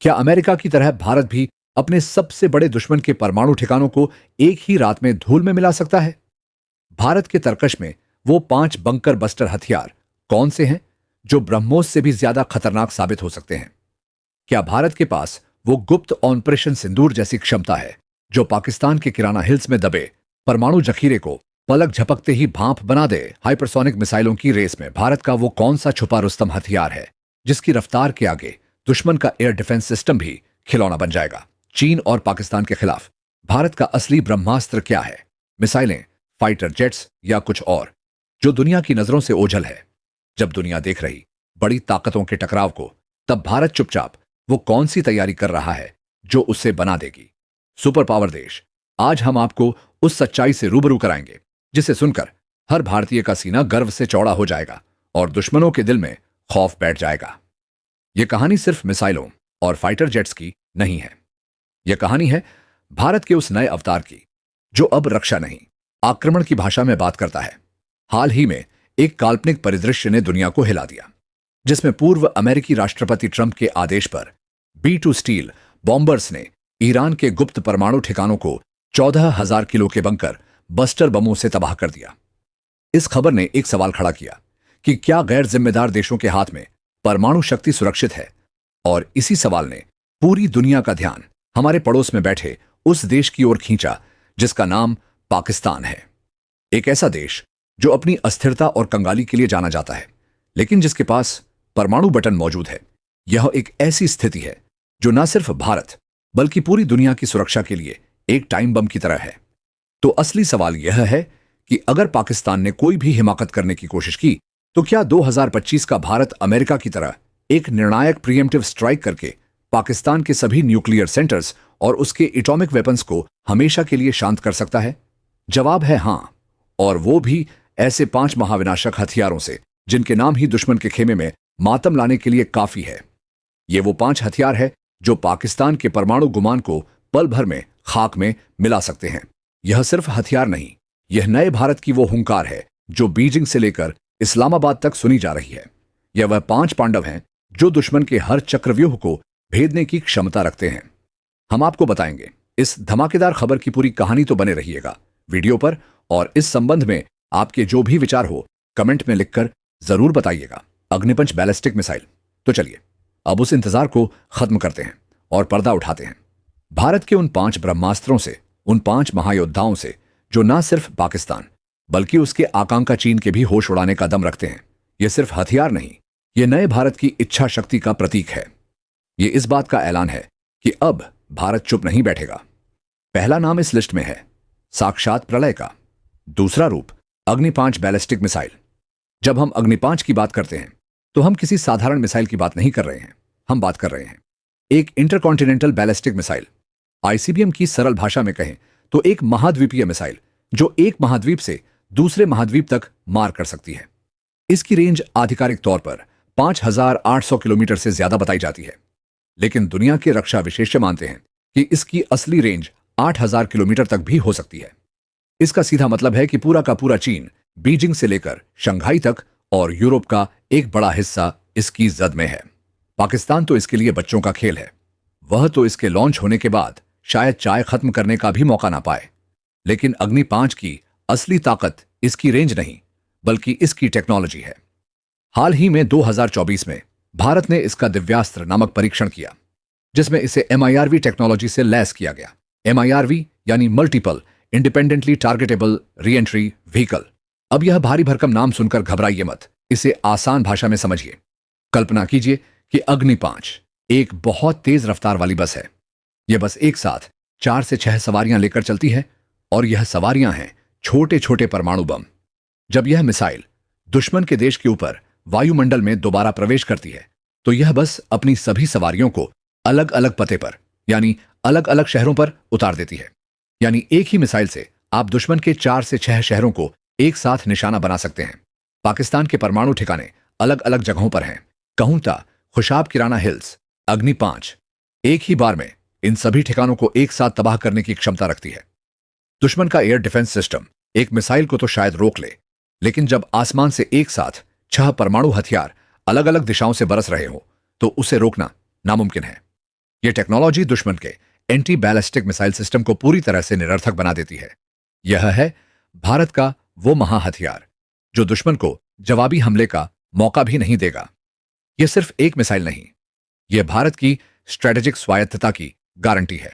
क्या अमेरिका की तरह भारत भी अपने सबसे बड़े दुश्मन के परमाणु ठिकानों को एक ही रात में धूल में मिला सकता है? भारत के तरकश में वो 5 बंकर बस्टर हथियार कौन से हैं जो ब्रह्मोस से भी ज्यादा खतरनाक साबित हो सकते हैं? क्या भारत के पास वो गुप्त ऑपरेशन सिंदूर जैसी क्षमता है जो पाकिस्तान के किराना हिल्स में दबे परमाणु जखीरे को पलक झपकते ही भांप बना दे? हाइपरसोनिक मिसाइलों की रेस में भारत का वो कौन सा छुपा रुस्तम हथियार है जिसकी रफ्तार के आगे दुश्मन का एयर डिफेंस सिस्टम भी खिलौना बन जाएगा? चीन और पाकिस्तान के खिलाफ भारत का असली ब्रह्मास्त्र क्या है? मिसाइलें, फाइटर जेट्स या कुछ और जो दुनिया की नजरों से ओझल है? जब दुनिया देख रही बड़ी ताकतों के टकराव को, तब भारत चुपचाप वो कौन सी तैयारी कर रहा है जो उसे बना देगी सुपर पावर देश? आज हम आपको उस सच्चाई से रूबरू कराएंगे जिसे सुनकर हर भारतीय का सीना गर्व से चौड़ा हो जाएगा और दुश्मनों के दिल में खौफ बैठ जाएगा। यह कहानी सिर्फ मिसाइलों और फाइटर जेट्स की नहीं है। यह कहानी है भारत के उस नए अवतार की जो अब रक्षा नहीं, आक्रमण की भाषा में बात करता है। हाल ही में एक काल्पनिक परिदृश्य ने दुनिया को हिला दिया, जिसमें पूर्व अमेरिकी राष्ट्रपति ट्रंप के आदेश पर B-2 स्टील बॉम्बर्स ने ईरान के गुप्त परमाणु ठिकानों को 14,000 किलो के बंकर बस्टर बमों से तबाह कर दिया। इस खबर ने एक सवाल खड़ा किया कि क्या गैर जिम्मेदार देशों के हाथ में परमाणु शक्ति सुरक्षित है? और इसी सवाल ने पूरी दुनिया का ध्यान हमारे पड़ोस में बैठे उस देश की ओर खींचा जिसका नाम पाकिस्तान है। एक ऐसा देश जो अपनी अस्थिरता और कंगाली के लिए जाना जाता है, लेकिन जिसके पास परमाणु बटन मौजूद है। यह एक ऐसी स्थिति है जो न सिर्फ भारत बल्कि पूरी दुनिया की सुरक्षा के लिए एक टाइम बम की तरह है। तो असली सवाल यह है कि अगर पाकिस्तान ने कोई भी हिमाकत करने की कोशिश की, तो क्या 2025 का भारत अमेरिका की तरह एक निर्णायक प्रीएम्प्टिव स्ट्राइक करके पाकिस्तान के सभी न्यूक्लियर सेंटर्स और उसके एटॉमिक वेपन्स को हमेशा के लिए शांत कर सकता है? जवाब है हां, और वो भी ऐसे 5 महाविनाशक हथियारों से जिनके नाम ही दुश्मन के खेमे में मातम लाने के लिए काफी है। ये वो 5 हथियार है जो पाकिस्तान के परमाणु गुमान को पल भर में खाक में मिला सकते हैं। यह सिर्फ हथियार नहीं, यह नए भारत की वो हुंकार है जो बीजिंग से लेकर इस्लामाबाद तक सुनी जा रही है। यह वह 5 पांडव हैं जो दुश्मन के हर चक्रव्यूह को भेदने की क्षमता रखते हैं। हम आपको बताएंगे। इस धमाकेदार खबर की पूरी कहानी तो बने रहिएगा वीडियो पर, और इस संबंध में आपके जो भी विचार हो कमेंट में लिखकर जरूर बताइएगा। अग्निपंच बैलिस्टिक मिसाइल। तो चलिए अब उस इंतजार को खत्म करते हैं और पर्दा उठाते हैं भारत के उन 5 ब्रह्मास्त्रों से, उन 5 महायोद्धाओं से जो न सिर्फ पाकिस्तान बल्कि उसके आकांक्षा चीन के भी होश उड़ाने का दम रखते हैं। यह सिर्फ हथियार नहीं, यह नए भारत की इच्छा शक्ति का प्रतीक है। यह इस बात का ऐलान है कि अब भारत चुप नहीं बैठेगा। पहला नाम इस लिस्ट में है साक्षात प्रलय का। दूसरा रूप अग्नि 5 बैलिस्टिक मिसाइल। जब हम अग्नि 5 की बात करते हैं तो हम किसी साधारण मिसाइल की बात नहीं कर रहे हैं, हम बात कर रहे हैं एक इंटरकॉन्टिनेंटल बैलिस्टिक मिसाइल। ICBM की सरल भाषा में कहें तो एक महाद्वीपीय मिसाइल जो एक महाद्वीप से दूसरे महाद्वीप तक मार कर सकती है। इसकी रेंज आधिकारिक तौर पर 5,800 किलोमीटर से ज्यादा बताई जाती है, लेकिन दुनिया के रक्षा विशेषज्ञ मानते हैं कि इसकी असली रेंज 8,000 किलोमीटर तक भी हो सकती है। इसका सीधा मतलब है कि पूरा का पूरा चीन, बीजिंग से लेकर शंघाई तक और यूरोप का एक बड़ा हिस्सा इसकी जद में है। पाकिस्तान तो इसके लिए बच्चों का खेल है। वह तो इसके लॉन्च होने के बाद शायद चाय खत्म करने का भी मौका ना पाए। लेकिन अग्नि 5 की असली ताकत इसकी रेंज नहीं बल्कि इसकी टेक्नोलॉजी है। हाल ही में 2024 में भारत ने इसका दिव्यास्त्र नामक परीक्षण किया, जिसमें इसे MIRV टेक्नोलॉजी से लैस किया गया। MIRV यानी multiple independently targetable re-entry vehicle. अब यह भारी भरकम नाम सुनकर घबराइए मत, इसे आसान भाषा में समझिए। कल्पना कीजिए कि अग्नि 5 एक बहुत तेज रफ्तार वाली बस है। यह बस एक साथ 4 से 6 सवारियां लेकर चलती है, और यह सवारियां हैं छोटे छोटे परमाणु बम। जब यह मिसाइल दुश्मन के देश के ऊपर वायुमंडल में दोबारा प्रवेश करती है, तो यह बस अपनी सभी सवारियों को अलग अलग पते पर यानी अलग अलग शहरों पर उतार देती है। यानी एक ही मिसाइल से आप दुश्मन के 4 से 6 शहरों को एक साथ निशाना बना सकते हैं। पाकिस्तान के परमाणु ठिकाने अलग अलग जगहों पर हैं। कहूंता खुशाब किराना हिल्स। अग्नि 5 एक ही बार में इन सभी ठिकानों को एक साथ तबाह करने की क्षमता रखती है। दुश्मन का एयर डिफेंस सिस्टम एक मिसाइल को तो शायद रोक ले, लेकिन जब आसमान से एक साथ 6 परमाणु हथियार अलग अलग दिशाओं से बरस रहे हो, तो उसे रोकना नामुमकिन है। यह टेक्नोलॉजी दुश्मन के एंटी बैलिस्टिक मिसाइल सिस्टम को पूरी तरह से निरर्थक बना देती है। यह है भारत का वो महाहथियार जो दुश्मन को जवाबी हमले का मौका भी नहीं देगा। यह सिर्फ एक मिसाइल नहीं, यह भारत की स्ट्रेटेजिक स्वायत्तता की गारंटी है।